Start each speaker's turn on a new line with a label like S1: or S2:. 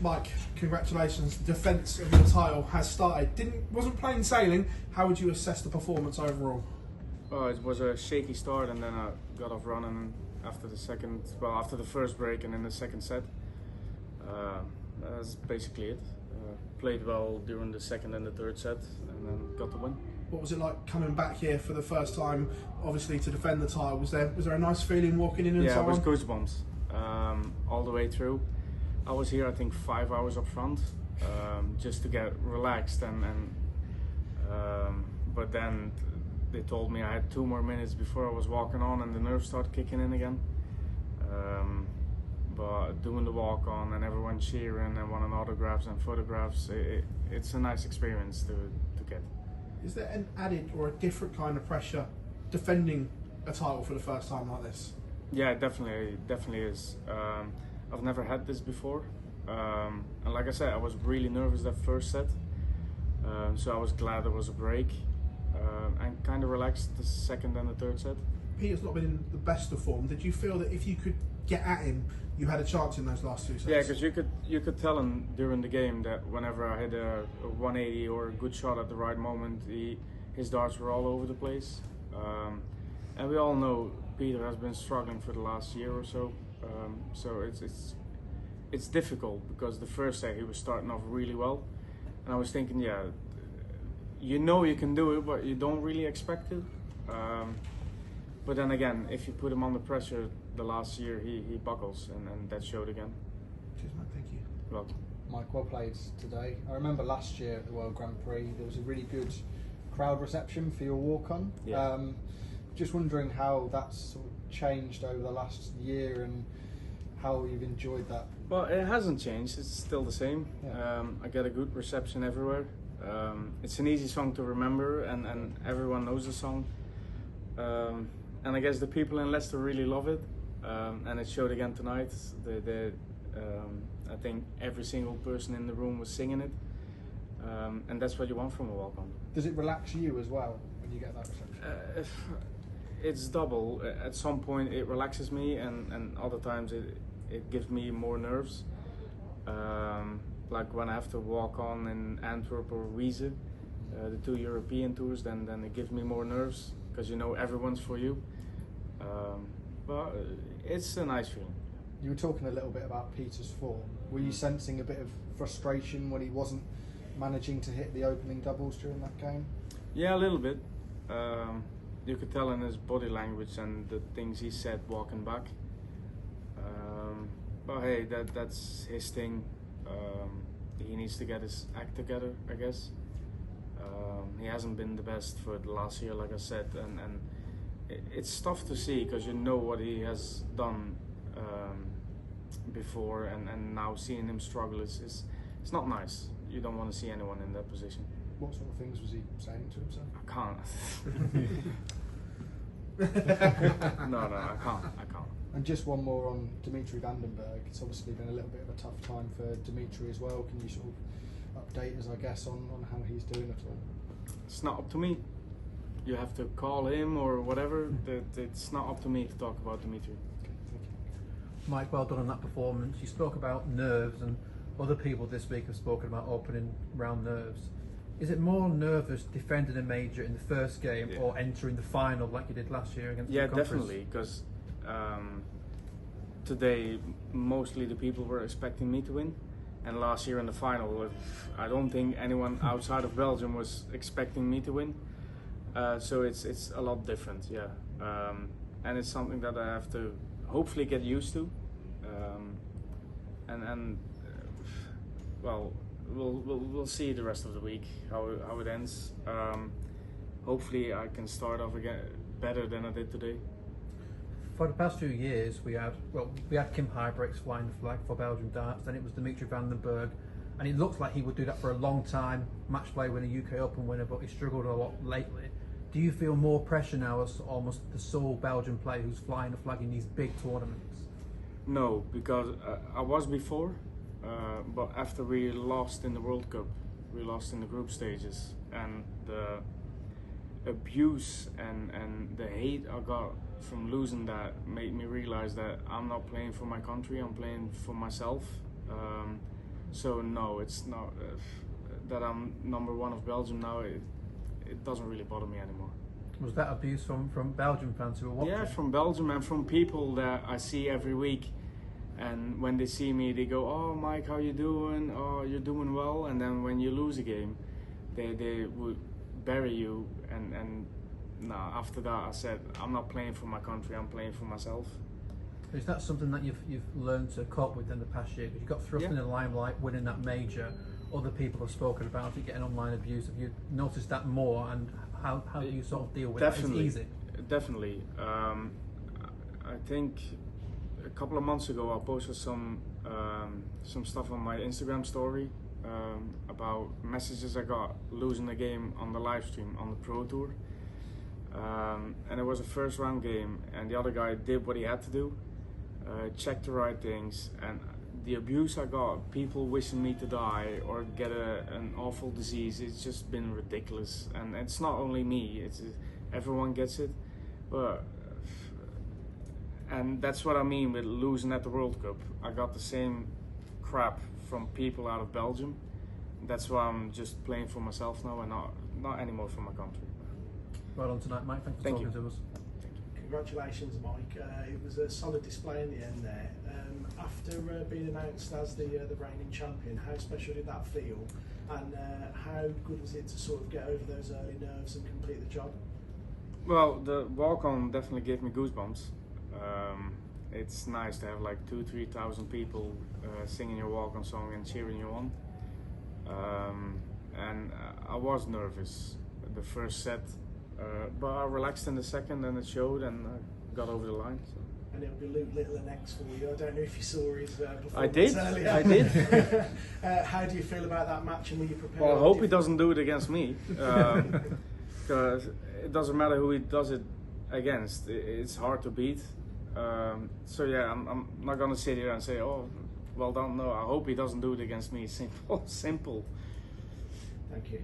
S1: Mike, congratulations. The defence of your title has started. Wasn't plain sailing. How would you assess the performance overall?
S2: Well, it was a shaky start, and then I got off running after the first break and in the second set. That's basically it. Played well during the second and the third set, and then got the win.
S1: What was it like coming back here for the first time, obviously to defend the title? Was there a nice feeling walking in and so on?
S2: Yeah, it was goosebumps all the way through. I was here, I think, 5 hours up front, just to get relaxed, but then they told me I had 2 more minutes before I was walking on, and the nerves started kicking in again. But doing the walk on and everyone cheering and wanting autographs and photographs, it's a nice experience to get.
S1: Is there an added or a different kind of pressure defending a title for the first time like this?
S2: Yeah, it definitely is. I've never had this before, and like I said, I was really nervous that first set, so I was glad there was a break, and kind of relaxed the second and the third set.
S1: Peter's not been in the best of form. Did you feel that if you could get at him, you had a chance in those last 2 sets?
S2: Yeah, because you could tell him during the game that whenever I had a 180 or a good shot at the right moment, his darts were all over the place. And we all know Peter has been struggling for the last year or so. So it's difficult, because the first set he was starting off really well, and I was thinking, yeah, you know you can do it, but you don't really expect it. But then again, if you put him under pressure the last year, he buckles, and that showed again.
S1: Cheers, mate. Thank you.
S2: Well,
S3: Mike, well played today. I remember last year at the World Grand Prix, there was a really good crowd reception for your walk-on.
S2: Yeah.
S3: Just wondering how that's sort of changed over the last year and how you've enjoyed that.
S2: Well, it hasn't changed. It's still the same.
S3: Yeah.
S2: I get a good reception everywhere. It's an easy song to remember, and everyone knows the song. And I guess the people in Leicester really love it, and it showed again tonight. I think every single person in the room was singing it, and that's what you want from a walk-on.
S3: Does it relax you as well when you get that reception?
S2: It's double. At some point it relaxes me, and other times it gives me more nerves. Like when I have to walk on in Antwerp or Wiese, the 2 European tours, then it gives me more nerves, because you know everyone's for you. But it's a nice feeling.
S3: You were talking a little bit about Peter's form. Were you sensing a bit of frustration when he wasn't managing to hit the opening doubles during that game?
S2: Yeah, a little bit. You could tell in his body language and the things he said walking back. But hey, that's his thing. He needs to get his act together, I guess. He hasn't been the best for the last year, like I said, and it's tough to see, because you know what he has done before, and now seeing him struggle is not nice. You don't want to see anyone in that position.
S3: What sort of things was he saying to himself?
S2: I can't. No, I can't.
S3: And just one more on Dimitri Van den Berg. It's obviously been a little bit of a tough time for Dimitri as well. Can you sort of update us, I guess, on how he's doing at all?
S2: It's not up to me. You have to call him or whatever. It's not up to me to talk about Dimitri.
S3: Okay, thank you.
S4: Mike, well done on that performance. You spoke about nerves, and other people this week have spoken about opening round nerves. Is it more nervous defending a major in the first game,
S2: yeah,
S4: or entering the final like you did last year against
S2: Yeah,
S4: the conference?
S2: definitely, because today mostly the people were expecting me to win, and last year in the final I don't think anyone outside of Belgium was expecting me to win. So it's a lot different, yeah, and it's something that I have to hopefully get used to, well, we'll see the rest of the week how it ends. Hopefully I can start off again better than I did today.
S4: For the past few years, we had Kim Huybrechts flying the flag for Belgium darts, then it was Dimitri Van den Berg, and it looks like he would do that for a long time, match play winner, UK Open winner, but he struggled a lot lately. Do you feel more pressure now as almost the sole Belgian player who's flying the flag in these big tournaments?
S2: No, because I was before, but after we lost in the World Cup, we lost in the group stages, and the abuse and the hate I got from losing that made me realize that I'm not playing for my country, I'm playing for myself. So no, it's not that I'm #1 of Belgium now. It doesn't really bother me anymore.
S4: Was that abuse from Belgian fans who were watching?
S2: Yeah, from Belgium and from people that I see every week. And when they see me, they go, "Oh, Mike, how you doing? Oh, you're doing well." And then when you lose a game, they would bury you. And no, after that, I said, "I'm not playing for my country. I'm playing for myself."
S4: Is that something that you've learned to cope with in the past year? Because you got thrust in the limelight, winning that major. Other people have spoken about it, getting online abuse. Have you noticed that more? And how do you sort of deal with it? It's easy.
S2: Definitely. I think a couple of months ago, I posted some stuff on my Instagram story about messages I got losing a game on the live stream on the Pro Tour. And it was a first round game, and the other guy did what he had to do, checked the right things, and the abuse I got, people wishing me to die or get an awful disease, it's just been ridiculous. And it's not only me, it's everyone gets it. And that's what I mean with losing at the World Cup. I got the same crap from people out of Belgium. That's why I'm just playing for myself now and not anymore for my country.
S4: Right on tonight, Mike. Thanks for talking to us.
S5: Congratulations, Mike. It was a solid display in the end there. After being announced as the reigning champion, how special did that feel? And how good was it to sort of get over those early nerves and complete the job?
S2: Well, the walk-on definitely gave me goosebumps. It's nice to have like 2,000-3,000 people singing your walk-on song and cheering you on. And I was nervous the first set, but I relaxed in the second, and it showed, and I got over the line. So.
S5: And it'll be Luke Little next for you. I don't know if you saw his performance earlier.
S2: I did.
S5: How do you feel about that match, and were you prepared?
S2: Well, I hope he doesn't do it against me, because it doesn't matter who he does it against. It's hard to beat. So yeah, I'm not gonna sit here and say, "Oh, well done." No, I hope he doesn't do it against me. Simple.
S5: Thank you.